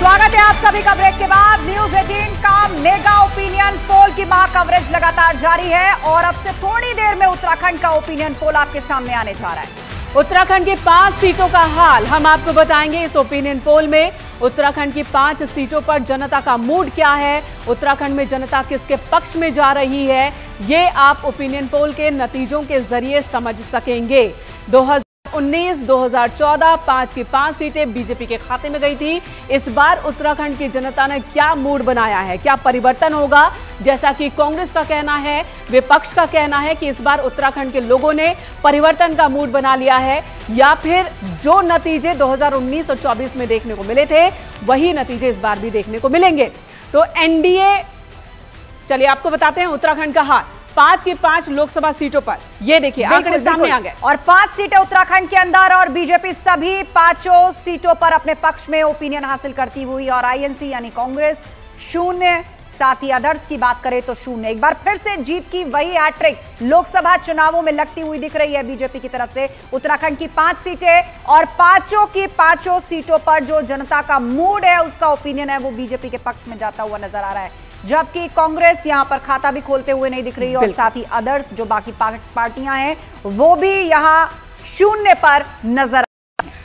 स्वागत है आप सभी का ब्रेक के बाद। न्यूज 18 का मेगा ओपिनियन पोल की महा कवरेज लगातार जारी है और अब से थोड़ी देर में उत्तराखंड का ओपिनियन पोल आपके सामने आने जा रहा है। उत्तराखंड की 5 सीटों का हाल हम आपको बताएंगे इस ओपिनियन पोल में। उत्तराखंड की 5 सीटों पर जनता का मूड क्या है, उत्तराखंड में जनता किसके पक्ष में जा रही है, ये आप ओपिनियन पोल के नतीजों के जरिए समझ सकेंगे। 2019, 2014 5 की 5 सीटें बीजेपी के खाते में गई थी। इस बार उत्तराखंड की जनता ने क्या मूड बनाया है, क्या परिवर्तन होगा? जैसा कि कांग्रेस का कहना है, विपक्ष का कहना है कि इस बार उत्तराखंड के लोगों ने परिवर्तन का मूड बना लिया है, या फिर जो नतीजे 2019 और 24 में देखने को मिले थे वही नतीजे इस बार भी देखने को मिलेंगे। तो एनडीए, चलिए आपको बताते हैं उत्तराखंड का हाल 5 की 5 लोकसभा सीटों पर। ये देखिए आंकड़े सामने आ गए और 5 सीटें उत्तराखंड के अंदर और बीजेपी सभी 5 सीटों पर अपने पक्ष में ओपिनियन हासिल करती हुई, और आईएनसी यानी कांग्रेस 0, साथ ही अदर्स की बात करें तो 0। एक बार फिर से जीत की वही हैट्रिक लोकसभा चुनावों में लगती हुई दिख रही है बीजेपी की तरफ से। उत्तराखंड की 5 सीटें और 5 की 5 सीटों पर जो जनता का मूड है, उसका ओपिनियन है, वो बीजेपी के पक्ष में जाता हुआ नजर आ रहा है। जबकि कांग्रेस यहां पर खाता भी खोलते हुए नहीं दिख रही है और साथ ही अदर्स जो बाकी पार्टियां हैं वो भी यहां 0 पर नजर।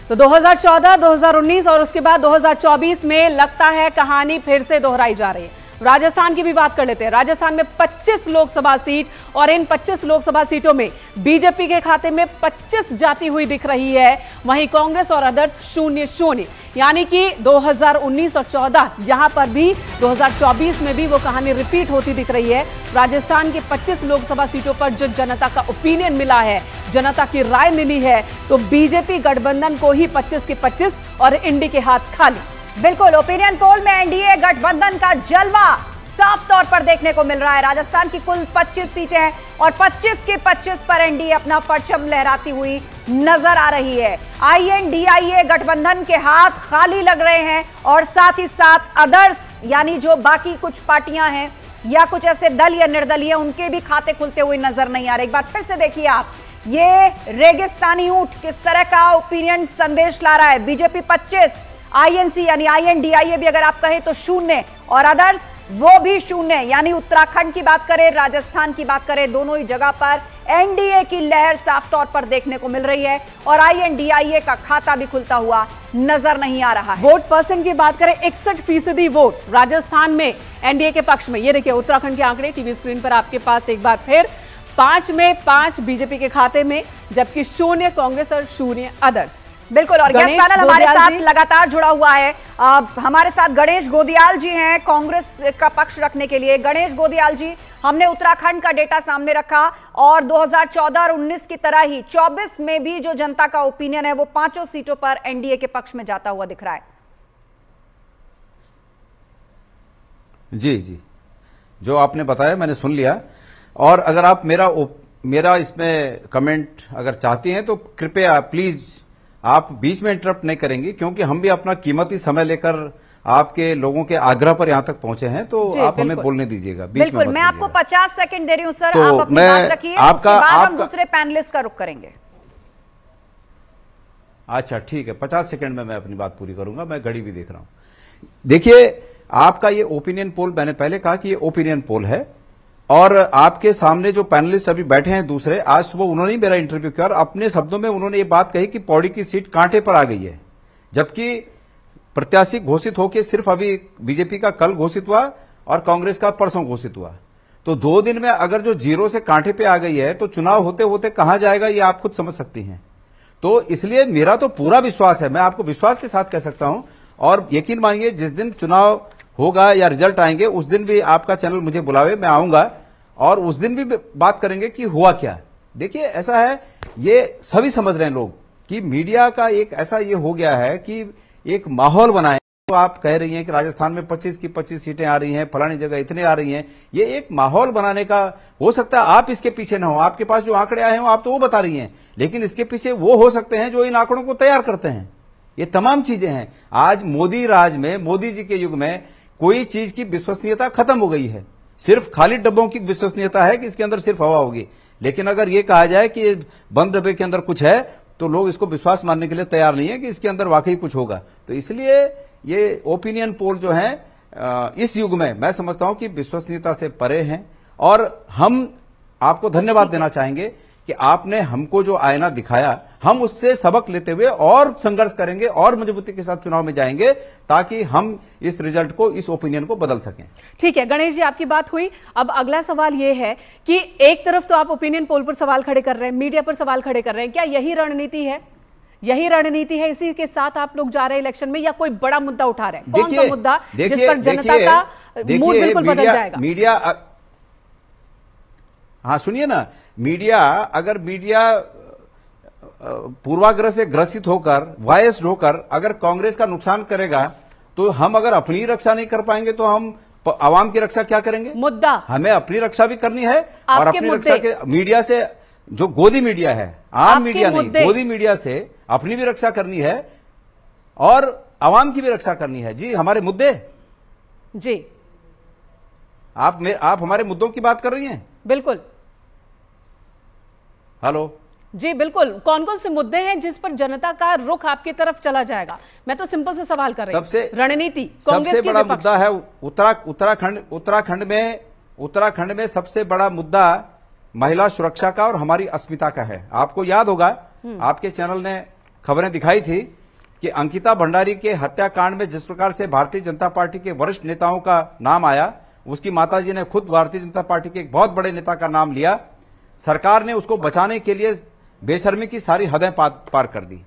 तो 2014, 2019 और उसके बाद 2024 में लगता है कहानी फिर से दोहराई जा रही है। राजस्थान की भी बात कर लेते हैं। राजस्थान में 25 लोकसभा सीट और इन 25 लोकसभा सीटों में बीजेपी के खाते में 25 जाती हुई दिख रही है। वहीं कांग्रेस और अदर्स 0-0, यानी कि 2019 और 14 यहां पर भी 2024 में भी वो कहानी रिपीट होती दिख रही है। राजस्थान की 25 लोकसभा सीटों पर जो जनता का ओपिनियन मिला है, जनता की राय मिली है, तो बीजेपी गठबंधन को ही 25 की 25 और इंडी के हाथ खाली। बिल्कुल, ओपिनियन पोल में एनडीए गठबंधन का जलवा साफ तौर पर देखने को मिल रहा है। राजस्थान की कुल 25 सीटें और 25 की 25 पर एनडीए अपना परचम लहराती हुई नजर आ रही है। आईएनडीआईए गठबंधन के हाथ खाली लग रहे हैं और साथ ही साथ अदर्स यानी जो बाकी कुछ पार्टियां हैं या कुछ ऐसे दल या निर्दलीय, उनके भी खाते खुलते हुए नजर नहीं आ रहे। एक बार फिर से देखिए आप, ये रेगिस्तानी ऊंट किस तरह का ओपिनियन संदेश ला रहा है। बीजेपी 25, आईएनसी यानी आईएनडीआईए भी अगर आप कहें तो 0 और अदर्स वो भी 0, यानी उत्तराखंड की बात करें, राजस्थान की बात करें, दोनों ही जगह पर एनडीए की लहर साफ तौर पर देखने को मिल रही है और आईएनडीआईए का खाता भी खुलता हुआ नजर नहीं आ रहा है। वोट परसेंट की बात करें, 61% वोट राजस्थान में एनडीए के पक्ष में। ये देखिए उत्तराखंड के आंकड़े टीवी स्क्रीन पर आपके पास एक बार फिर। 5 में 5 बीजेपी के खाते में, जबकि 0 कांग्रेस और 0 अदर्स। बिल्कुल, और गेस्ट पैनल हमारे साथ लगातार जुड़ा हुआ है। हमारे साथ गणेश गोदियाल जी हैं कांग्रेस का पक्ष रखने के लिए। गणेश गोदियाल जी, हमने उत्तराखंड का डेटा सामने रखा और 2014 और 19 की तरह ही 24 में भी जो जनता का ओपिनियन है वो 5 सीटों पर एनडीए के पक्ष में जाता हुआ दिख रहा है। जी, जो आपने बताया मैंने सुन लिया, और अगर आप मेरा इसमें कमेंट अगर चाहती हैं तो कृपया प्लीज आप बीच में इंटरप्ट नहीं करेंगी, क्योंकि हम भी अपना कीमती समय लेकर आपके लोगों के आग्रह पर यहां तक पहुंचे हैं, तो आप हमें बोलने दीजिएगा। बिल्कुल, मैं आपको 50 सेकंड दे रही हूं सर, आप अपनी बात रखिए, उसके बाद हम दूसरे पैनलिस्ट का रुख करेंगे। अच्छा ठीक है, 50 सेकंड में मैं अपनी बात पूरी करूंगा, मैं घड़ी भी देख रहा हूं। देखिए, आपका ये ओपिनियन पोल, मैंने पहले कहा कि ये ओपिनियन पोल है, और आपके सामने जो पैनलिस्ट अभी बैठे हैं दूसरे, आज सुबह उन्होंने ही मेरा इंटरव्यू किया और अपने शब्दों में उन्होंने ये बात कही कि पौड़ी की सीट कांटे पर आ गई है, जबकि प्रत्याशी घोषित होकर सिर्फ अभी बीजेपी का कल घोषित हुआ और कांग्रेस का परसों घोषित हुआ। तो 2 दिन में अगर जो 0 से कांटे पे आ गई है तो चुनाव होते होते कहां जाएगा ये आप खुद समझ सकती हैं। तो इसलिए मेरा तो पूरा विश्वास है, मैं आपको विश्वास के साथ कह सकता हूं, और यकीन मानिए जिस दिन चुनाव होगा या रिजल्ट आएंगे उस दिन भी आपका चैनल मुझे बुलावे, मैं आऊंगा और उस दिन भी बात करेंगे कि हुआ क्या। देखिए ऐसा है, ये सभी समझ रहे हैं लोग कि मीडिया का एक ऐसा ये हो गया है कि एक माहौल बना है। तो आप कह रही हैं कि राजस्थान में 25 की 25 सीटें आ रही हैं, फलानी जगह इतने आ रही हैं, ये एक माहौल बनाने का हो सकता है। आप इसके पीछे न हो, आपके पास जो आंकड़े आए हैं आप तो वो बता रही हैं, लेकिन इसके पीछे वो हो सकते हैं जो इन आंकड़ों को तैयार करते हैं। ये तमाम चीजें हैं। आज मोदी राज में, मोदी जी के युग में कोई चीज की विश्वसनीयता खत्म हो गई है, सिर्फ खाली डब्बों की विश्वसनीयता है कि इसके अंदर सिर्फ हवा होगी। लेकिन अगर ये कहा जाए कि बंद डब्बे के अंदर कुछ है तो लोग इसको विश्वास मानने के लिए तैयार नहीं है कि इसके अंदर वाकई कुछ होगा। तो इसलिए ये ओपिनियन पोल जो है इस युग में मैं समझता हूं कि विश्वसनीयता से परे हैं। और हम आपको धन्यवाद देना चाहेंगे कि आपने हमको जो आईना दिखाया, हम उससे सबक लेते हुए और संघर्ष करेंगे और मजबूती के साथ चुनाव में जाएंगे ताकि हम इस रिजल्ट को, इस ओपिनियन को बदल सकें। ठीक है गणेश जी, आपकी बात हुई। अब अगला सवाल यह है कि एक तरफ तो आप ओपिनियन पोल पर सवाल खड़े कर रहे हैं, मीडिया पर सवाल खड़े कर रहे हैं, क्या यही रणनीति है? यही रणनीति है, इसी के साथ आप लोग जा रहे हैं इलेक्शन में, या कोई बड़ा मुद्दा उठा रहे हैं? कौन सा मुद्दा जिस पर जनता का मूड बिल्कुल बदल जाएगा? मीडिया, हाँ सुनिए ना, अगर मीडिया पूर्वाग्रह से ग्रसित होकर, वायस्ड होकर अगर कांग्रेस का नुकसान करेगा, तो हम अगर अपनी रक्षा नहीं कर पाएंगे तो हम आवाम की रक्षा क्या करेंगे? मुद्दा हमें अपनी रक्षा भी करनी है और अपनी रक्षा के मीडिया से, जो गोदी मीडिया है, आम मीडिया नहीं, गोदी मीडिया से अपनी भी रक्षा करनी है और आवाम की भी रक्षा करनी है। जी, हमारे मुद्दे जी, आप हमारे मुद्दों की बात कर रही हैं? बिल्कुल। हेलो जी बिल्कुल, कौन कौन से मुद्दे हैं जिस पर जनता का रुख आपकी तरफ चला जाएगा? मैं तो सिंपल से सवाल कर रही हूं। सबसे रणनीति कांग्रेस सबसे बड़ा मुद्दा है उत्तराखंड में सबसे बड़ा मुद्दा महिला सुरक्षा का और हमारी अस्मिता का है। आपको याद होगा, आपके चैनल ने खबरें दिखाई थी कि अंकिता भंडारी के हत्याकांड में जिस प्रकार से भारतीय जनता पार्टी के वरिष्ठ नेताओं का नाम आया, उसकी माताजी ने खुद भारतीय जनता पार्टी के एक बहुत बड़े नेता का नाम लिया। सरकार ने उसको बचाने के लिए बेशर्मी की सारी हदें पार कर दी।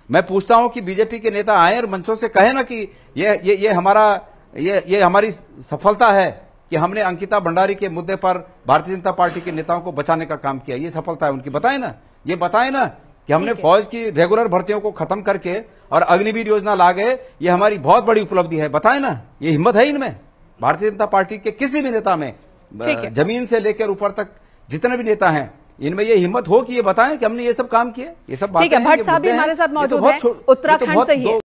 मैं पूछता हूं कि बीजेपी के नेता आए और मंचों से कहे ना कि ये हमारी सफलता है कि हमने अंकिता भंडारी के मुद्दे पर भारतीय जनता पार्टी के नेताओं को बचाने का काम किया। ये सफलता है उनकी, बताए ना, ये बताए ना कि हमने फौज की रेगुलर भर्तियों को खत्म करके और अग्निवीर योजना ला गए, ये हमारी बहुत बड़ी उपलब्धि है। बताए ना, ये हिम्मत है इनमें, भारतीय जनता पार्टी के किसी भी नेता में, जमीन से लेकर ऊपर तक जितने भी नेता हैं, इनमें ये हिम्मत हो कि ये बताएं कि हमने ये सब काम किए। ये सब बातें ठीक है। भट्ट साहब भी हमारे साथ मौजूद हैं उत्तराखंड से ही।